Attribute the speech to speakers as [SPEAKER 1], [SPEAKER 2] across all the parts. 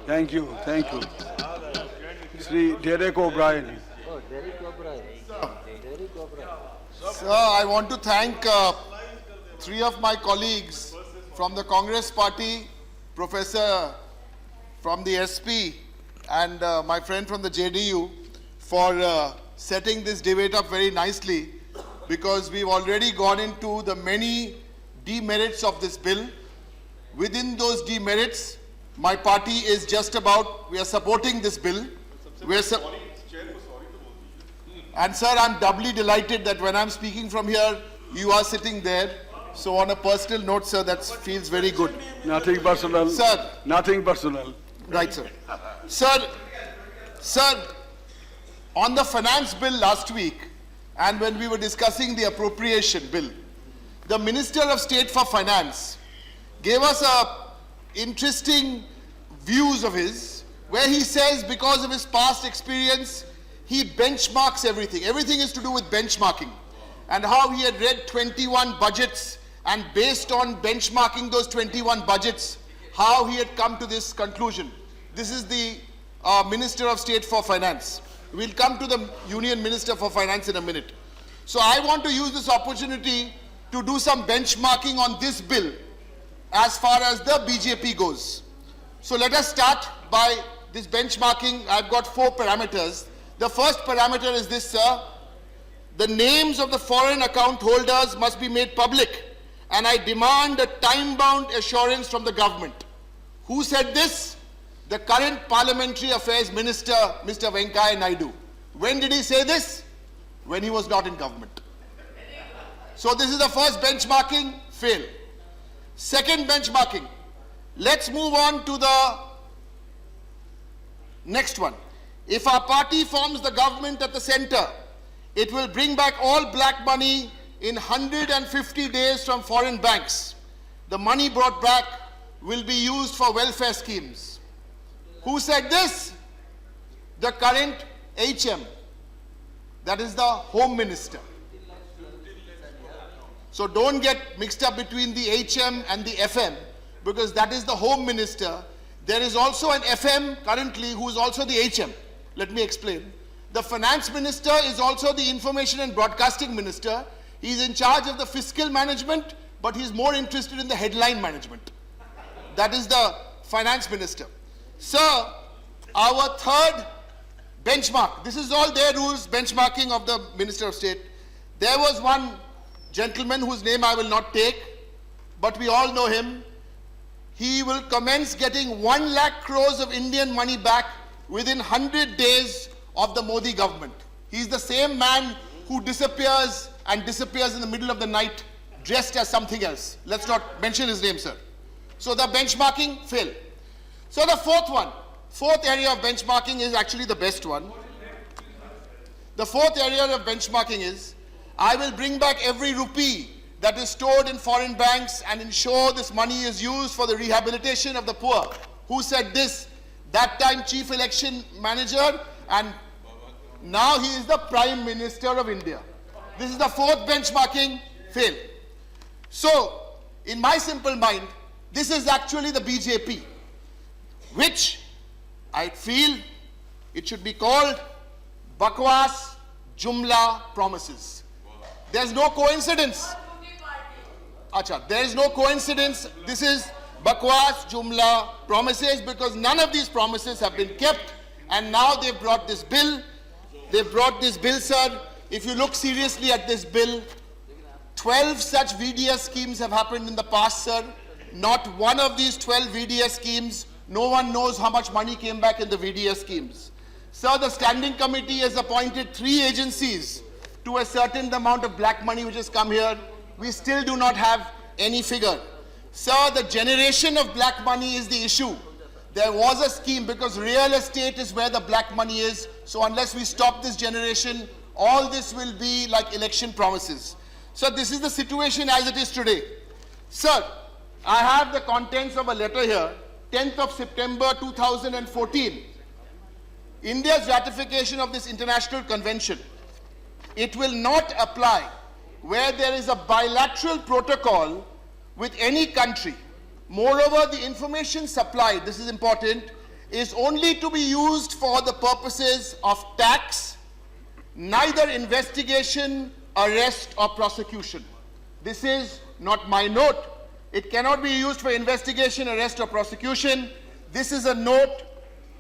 [SPEAKER 1] Thank you, thank you. Sri Derek O'Brien.
[SPEAKER 2] Oh, Derek O'Brien. Derek O'Brien.
[SPEAKER 3] Sir, I want to thank three of my colleagues from the Congress Party, Professor from the SP, and my friend from the JDU for setting this debate up very nicely, because we've already gone into the many demerits of this bill. Within those demerits, my party is just about, we are supporting this bill. And sir, I'm doubly delighted that when I'm speaking from here, you are sitting there. So on a personal note, sir, that feels very good.
[SPEAKER 1] Nothing personal.
[SPEAKER 3] Sir.
[SPEAKER 1] Nothing personal.
[SPEAKER 3] Right, sir. Sir, on the finance bill last week, and when we were discussing the appropriation bill, the Minister of State for Finance gave us interesting views of his, where he says because of his past experience, he benchmarks everything. Everything is to do with benchmarking. And how he had read 21 budgets, and based on benchmarking those 21 budgets, how he had come to this conclusion. This is the Minister of State for Finance. We'll come to the Union Minister for Finance in a minute. So I want to use this opportunity to do some benchmarking on this bill as far as the BJP goes. So let us start by this benchmarking. I've got 4 parameters. The first parameter is this, sir. The names of the foreign account holders must be made public, and I demand a time-bound assurance from the government. Who said this? The current Parliamentary Affairs Minister, Mr. Venkaiah Naidu. When did he say this? When he was not in government. So this is the first benchmarking, fail. Second benchmarking. Let's move on to the next one. If our party forms the government at the center, it will bring back all black money in 150 days from foreign banks. The money brought back will be used for welfare schemes. Who said this? The current HM. That is the Home Minister. So don't get mixed up between the HM and the FM, because that is the Home Minister. There is also an FM currently who is also the HM. Let me explain. The Finance Minister is also the Information and Broadcasting Minister. He is in charge of the fiscal management, but he is more interested in the headline management. That is the Finance Minister. Sir, our third benchmark, this is all their rules, benchmarking of the Minister of State. There was one gentleman whose name I will not take, but we all know him. He will commence getting 1 lakh crores of Indian money back within 100 days of the Modi government. He's the same man who disappears in the middle of the night dressed as something else. Let's not mention his name, sir. So the benchmarking, fail. So the fourth area of benchmarking is actually the best one. The fourth area of benchmarking is, I will bring back every rupee that is stored in foreign banks and ensure this money is used for the rehabilitation of the poor. Who said this? That time Chief Election Manager, and now he is the Prime Minister of India. This is the fourth benchmarking, fail. So, in my simple mind, this is actually the BJP, which I feel it should be called Bakwas Jumla Promises. There's no coincidence. Acha, there is no coincidence. This is Bakwas Jumla Promises, because none of these promises have been kept, and now they've brought this bill. They've brought this bill, sir. If you look seriously at this bill, 12 such VDS schemes have happened in the past, sir. Not one of these 12 VDS schemes, no one knows how much money came back in the VDS schemes. Sir, the standing committee has appointed 3 agencies to ascertain the amount of black money which has come here. We still do not have any figure. Sir, the generation of black money is the issue. There was a scheme, because real estate is where the black money is. So unless we stop this generation, all this will be like election promises. So this is the situation as it is today. Sir, I have the contents of a letter here, 10th of September 2014. India's ratification of this international convention. It will not apply where there is a bilateral protocol with any country. Moreover, the information supplied, this is important, is only to be used for the purposes of tax, neither investigation, arrest or prosecution. This is not my note. It cannot be used for investigation, arrest or prosecution. This is a note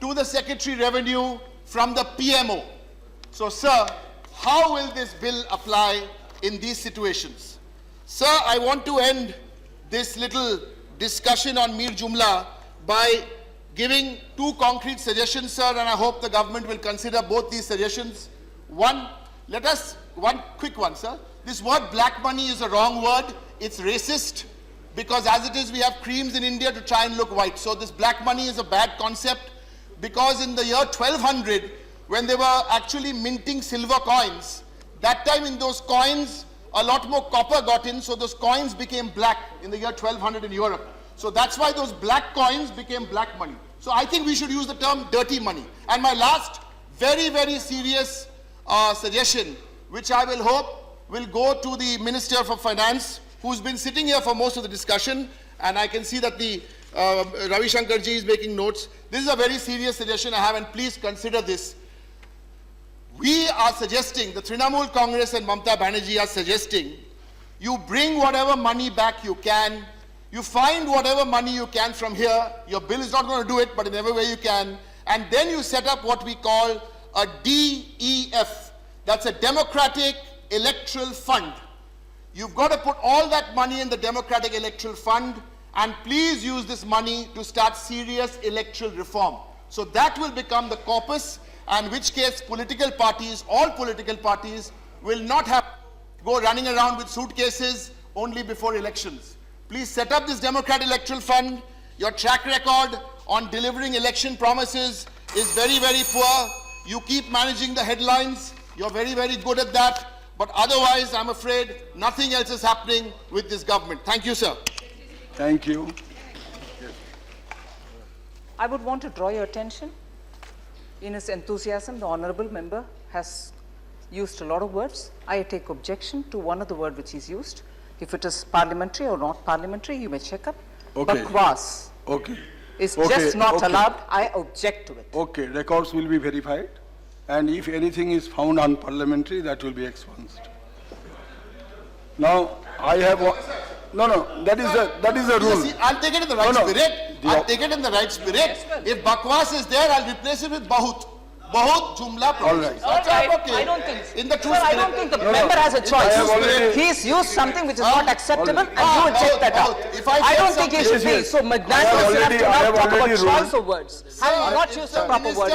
[SPEAKER 3] to the Secretary Revenue from the PMO. So, sir, how will this bill apply in these situations? Sir, I want to end this little discussion on Mir Jumla by giving two concrete suggestions, sir, and I hope the government will consider both these suggestions. One quick one, sir. This word black money is a wrong word. It's racist because as it is, we have creams in India to try and look white. So this black money is a bad concept because in the year 1200, when they were actually minting silver coins, that time in those coins, a lot more copper got in, so those coins became black in the year 1200 in Europe. So that's why those black coins became black money. So I think we should use the term dirty money. And my last very, very serious suggestion, which I will hope will go to the Minister for Finance, who's been sitting here for most of the discussion, and I can see that the Ravi Shankar ji is making notes. This is a very serious suggestion I have, and please consider this. We are suggesting, the Trinamool Congress and Mamata Banerjee are suggesting, you bring whatever money back you can, you find whatever money you can from here, your bill is not going to do it, but in every way you can, and then you set up what we call a DEF, that's a Democratic Electoral Fund. You've got to put all that money in the Democratic Electoral Fund, and please use this money to start serious electoral reform. So that will become the corpus, and in which case political parties, all political parties, will not have to go running around with suitcases only before elections. Please set up this Democratic Electoral Fund. Your track record on delivering election promises is very, very poor. You keep managing the headlines. You're very, very good at that. But otherwise, I'm afraid nothing else is happening with this government. Thank you, sir.
[SPEAKER 1] Thank you.
[SPEAKER 4] I would want to draw your attention. In his enthusiasm, the honourable member has used a lot of words. I take objection to one of the words which he's used. If it is parliamentary or not parliamentary, you may check up.
[SPEAKER 1] Okay.
[SPEAKER 4] Bakwas is just not allowed. I object to it.
[SPEAKER 1] Okay, records will be verified, and if anything is found unparliamentary, that will be expunged. Now, I have... that is a rule.
[SPEAKER 3] See, I'll take it in the right spirit. I'll take it in the right spirit. If bakwas is there, I'll replace it with bahut. Bahut jumla promises.
[SPEAKER 1] All
[SPEAKER 4] right.
[SPEAKER 3] Okay.
[SPEAKER 4] I don't think so.
[SPEAKER 3] In the true
[SPEAKER 4] Sir, I
[SPEAKER 3] spirit.
[SPEAKER 4] don't think the member has a choice. He's used something which is not acceptable, and you would check that out. I don't think he should be so magnanimous enough to not talk about choice of words. I have not used the proper word.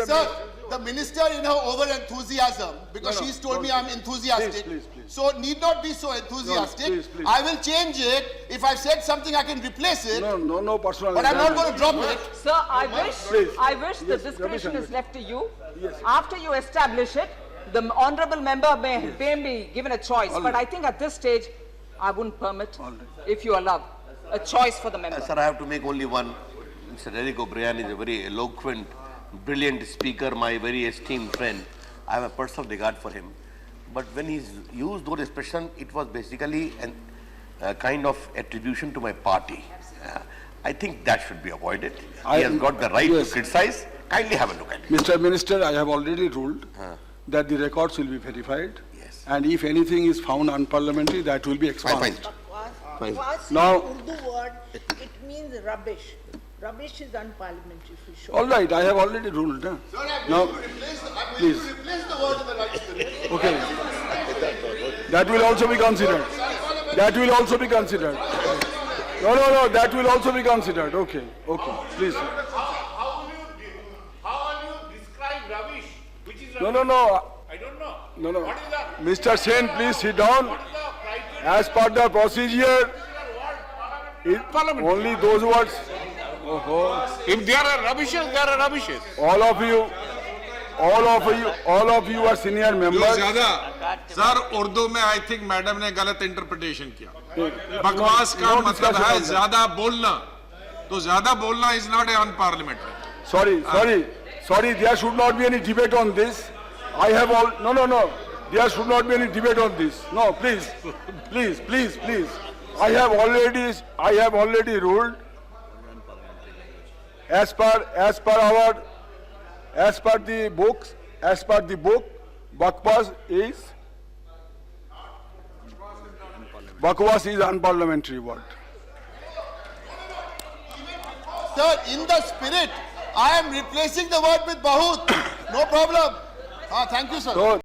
[SPEAKER 3] Sir, the minister in her over-enthusiasm, because she's told me I'm enthusiastic,
[SPEAKER 1] please.
[SPEAKER 3] so need not be so enthusiastic.
[SPEAKER 1] Please.
[SPEAKER 3] I will change it. If I've said something, I can replace it.
[SPEAKER 1] No personal.
[SPEAKER 3] But I'm not going to drop it.
[SPEAKER 4] Sir, I wish the discretion is left to you.
[SPEAKER 1] Yes.
[SPEAKER 4] After you establish it, the honourable member may be given a choice. But I think at this stage, I wouldn't permit, if you allow, a choice for the member.
[SPEAKER 5] Sir, I have to make only one. Mr. Eric O'Brien is a very eloquent, brilliant speaker, my very esteemed friend. I have a personal regard for him. But when he's used those expressions, it was basically a kind of attribution to my party. I think that should be avoided. He has got the right to criticize. Kindly have a look at it.
[SPEAKER 1] Mr. Minister, I have already ruled that the records will be verified.
[SPEAKER 5] Yes.
[SPEAKER 1] And if anything is found unparliamentary, that will be expunged.
[SPEAKER 5] Fine.
[SPEAKER 1] Now-
[SPEAKER 6] Urdu word, it means rubbish. Rubbish is unparliamentary for sure.
[SPEAKER 1] All right, I have already ruled.
[SPEAKER 3] Sir, I'm
[SPEAKER 1] Now,
[SPEAKER 3] going to replace
[SPEAKER 1] please.
[SPEAKER 3] the word in the right spirit.
[SPEAKER 1] Okay. That will also be considered. That will also be considered. No, that will also be considered. Okay, please.
[SPEAKER 7] How will you describe rubbish? Which is rubbish?
[SPEAKER 1] No.
[SPEAKER 7] I don't know.
[SPEAKER 1] No.
[SPEAKER 7] What is the
[SPEAKER 1] Mr. Sen, please sit down.
[SPEAKER 7] criteria?
[SPEAKER 1] As per the procedure, only those words.
[SPEAKER 7] If there are rubbishes, there are rubbishes.
[SPEAKER 1] All of you are senior
[SPEAKER 8] जो
[SPEAKER 1] members.
[SPEAKER 8] ज्यादा sir Urdu में I think madam ने गलत interpretation किया बकवास का मतलब है ज्यादा बोलना तो ज्यादा बोलना is not a unparliamentary
[SPEAKER 1] Sorry, there should not be any debate on this. No. There should not be any debate on this. No, please. I have already ruled. as per the book, bakwas is unparliamentary word.
[SPEAKER 3] Sir, in the spirit, I am replacing the word with bahut. No problem. Thank you, sir.
[SPEAKER 1] So